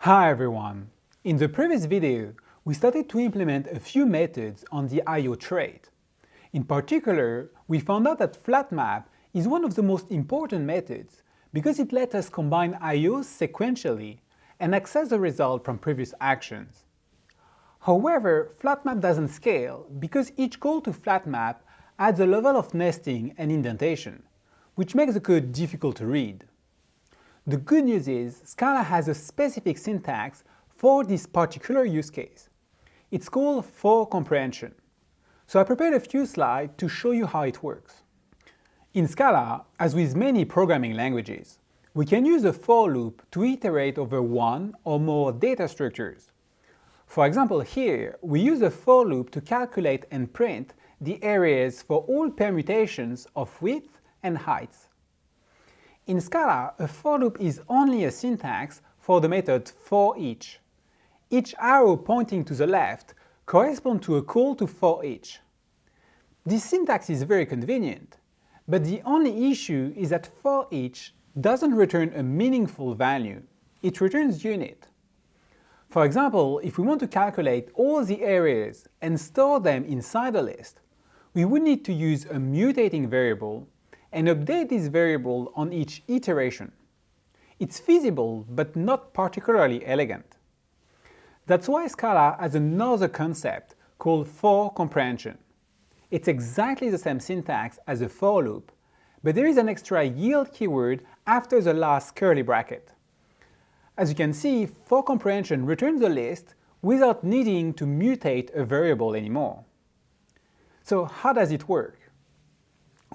Hi everyone! In the previous video, we started to implement a few methods on the I/O trait. In particular, we found out that flatmap is one of the most important methods because it lets us combine I/Os sequentially and access the result from previous actions. However, flatmap doesn't scale because each call to flatmap adds a level of nesting and indentation, which makes the code difficult to read. The good news is Scala has a specific syntax for this particular use case. It's called for-comprehension. So I prepared a few slides to show you how it works. In Scala, as with many programming languages, we can use a for loop to iterate over one or more data structures. For example, here we use a for loop to calculate and print the arrays for all permutations of width and height. In Scala, a for loop is only a syntax for the method for each. Each arrow pointing to the left corresponds to a call to for each. This syntax is very convenient, but the only issue is that for each doesn't return a meaningful value, it returns unit. For example, if we want to calculate all the arrays and store them inside a list, we would need to use a mutating variable and update this variable on each iteration. It's feasible, but not particularly elegant. That's why Scala has another concept called for-comprehension. It's exactly the same syntax as a for loop, but there is an extra yield keyword after the last curly bracket. As you can see, for-comprehension returns a list without needing to mutate a variable anymore. So how does it work?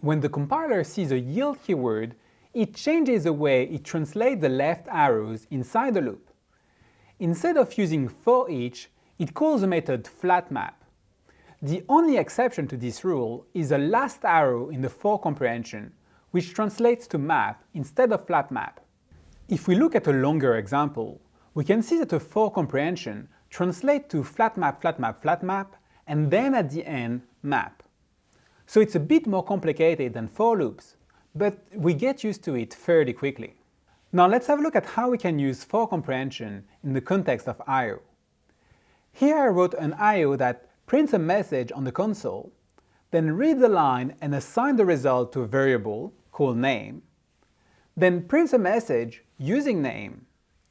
When the compiler sees a yield keyword, it changes the way it translates the left arrows inside the loop. Instead of using for each, it calls the method flatmap. The only exception to this rule is the last arrow in the for-comprehension, which translates to map instead of flatmap. If we look at a longer example, we can see that the for-comprehension translates to flatmap, flatmap, flatmap, and then at the end, map. So it's a bit more complicated than for loops, but we get used to it fairly quickly. Now let's have a look at how we can use for-comprehension in the context of I/O. Here I wrote an I/O that prints a message on the console, then reads the line and assigns the result to a variable called name, then prints a message using name,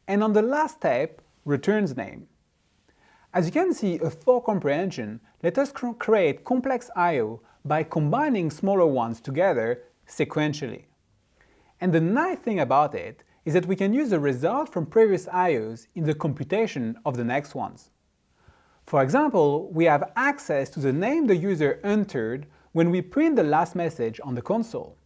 and on the last step returns name. As you can see, a for-comprehension lets us create complex I/O by combining smaller ones together sequentially. And the nice thing about it is that we can use the result from previous I/Os in the computation of the next ones. For example, we have access to the name the user entered when we print the last message on the console.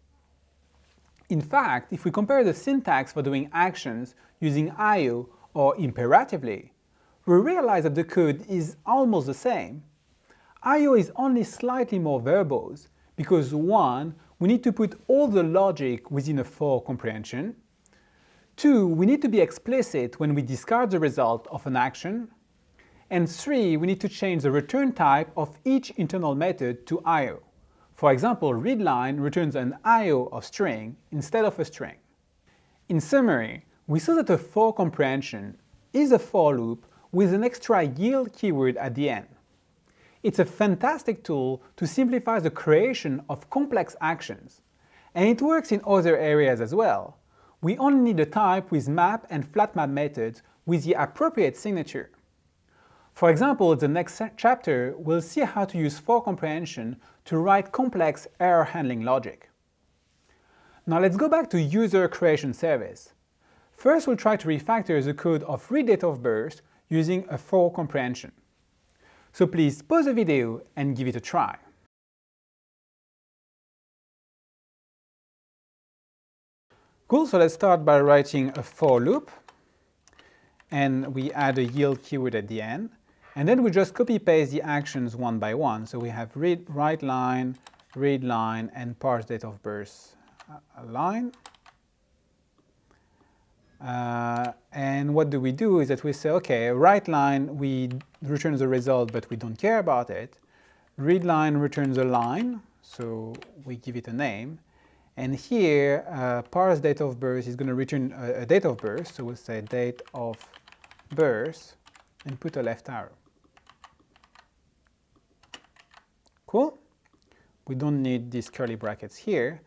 In fact, if we compare the syntax for doing actions using I/O or imperatively, we realize that the code is almost the same. I/O is only slightly more verbose because 1. We need to put all the logic within a for-comprehension. 2. We need to be explicit when we discard the result of an action. And 3. We need to change the return type of each internal method to I/O. For example, readLine returns an I/O of string instead of a string. In summary, we saw that a for-comprehension is a for loop with an extra yield keyword at the end. It's a fantastic tool to simplify the creation of complex actions, and it works in other areas as well. We only need a type with map and flatmap methods with the appropriate signature. For example, the next chapter will see how to use for-comprehension to write complex error handling logic. Now let's go back to user creation service. First, we'll try to refactor the code of read date of birth using a for-comprehension. So please pause the video and give it a try. Cool, so let's start by writing a for loop, and we add a yield keyword at the end, and then we just copy paste the actions one by one. So we have write line, read line, and parse date of birth line. And what do we do is that we say, okay, write line, we return the result, but we don't care about it. Read line returns a line, so we give it a name. And here, parse date of birth is going to return a date of birth, so we'll say date of birth, and put a left arrow. Cool? We don't need these curly brackets here.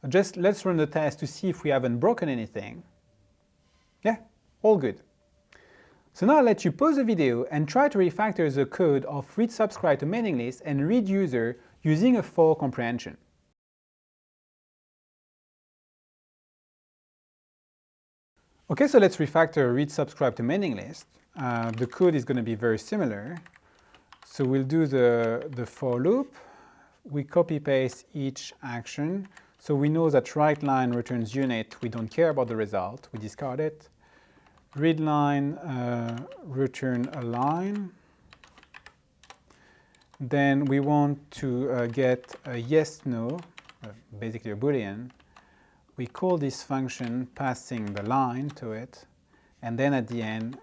Just let's run the test to see if we haven't broken anything. Yeah, all good. So now I'll let you pause the video and try to refactor the code of read subscribe to mailing list and read user using a for comprehension. Okay, so let's refactor read subscribe to mailing list. The code is going to be very similar. So we'll do the for loop. We copy paste each action. So we know that write line returns unit. We don't care about the result. We discard it. Read line return a line. Then we want to get a yes, no, basically a Boolean. We call this function passing the line to it, and then at the end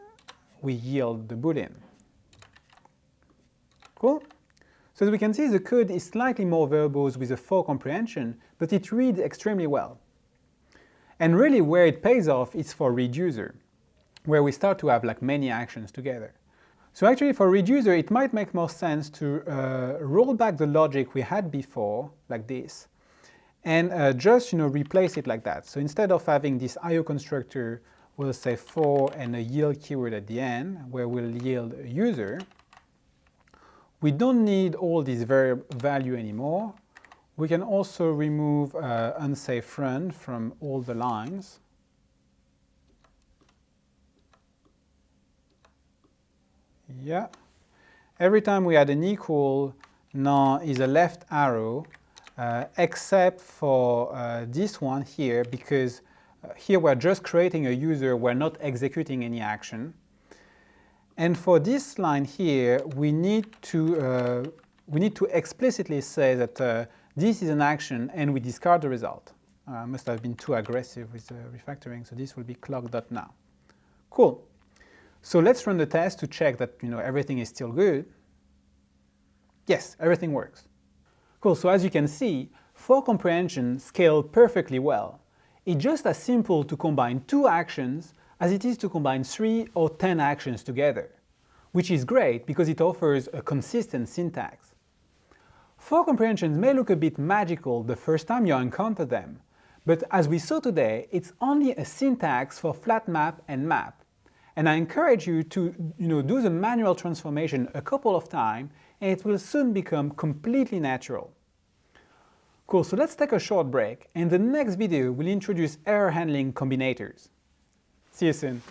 we yield the Boolean. Cool? So as we can see, the code is slightly more verbose with a for comprehension, but it reads extremely well. And really where it pays off is for read user, where we start to have like many actions together. So actually for read user, it might make more sense to roll back the logic we had before, like this, and just replace it like that. So instead of having this IO constructor, we'll say for and a yield keyword at the end, where we'll yield a user. We don't need all this variable value anymore. We can also remove unsafe run from all the lines. Yeah. Every time we add an equal, now is a left arrow, except for this one here, because here we're just creating a user, we're not executing any action. And for this line here, we need to explicitly say that this is an action and we discard the result. I must have been too aggressive with refactoring, so this will be clock.now. Cool. So let's run the test to check that everything is still good. Yes, everything works. Cool, so as you can see, for comprehension scaled perfectly well. It's just as simple to combine 2 actions as it is to combine 3 or 10 actions together, which is great because it offers a consistent syntax. For comprehensions may look a bit magical the first time you encounter them, but as we saw today, it's only a syntax for flat map and map. And I encourage you to do the manual transformation a couple of times, and it will soon become completely natural. Cool, so let's take a short break, and the next video will introduce error handling combinators. See you soon.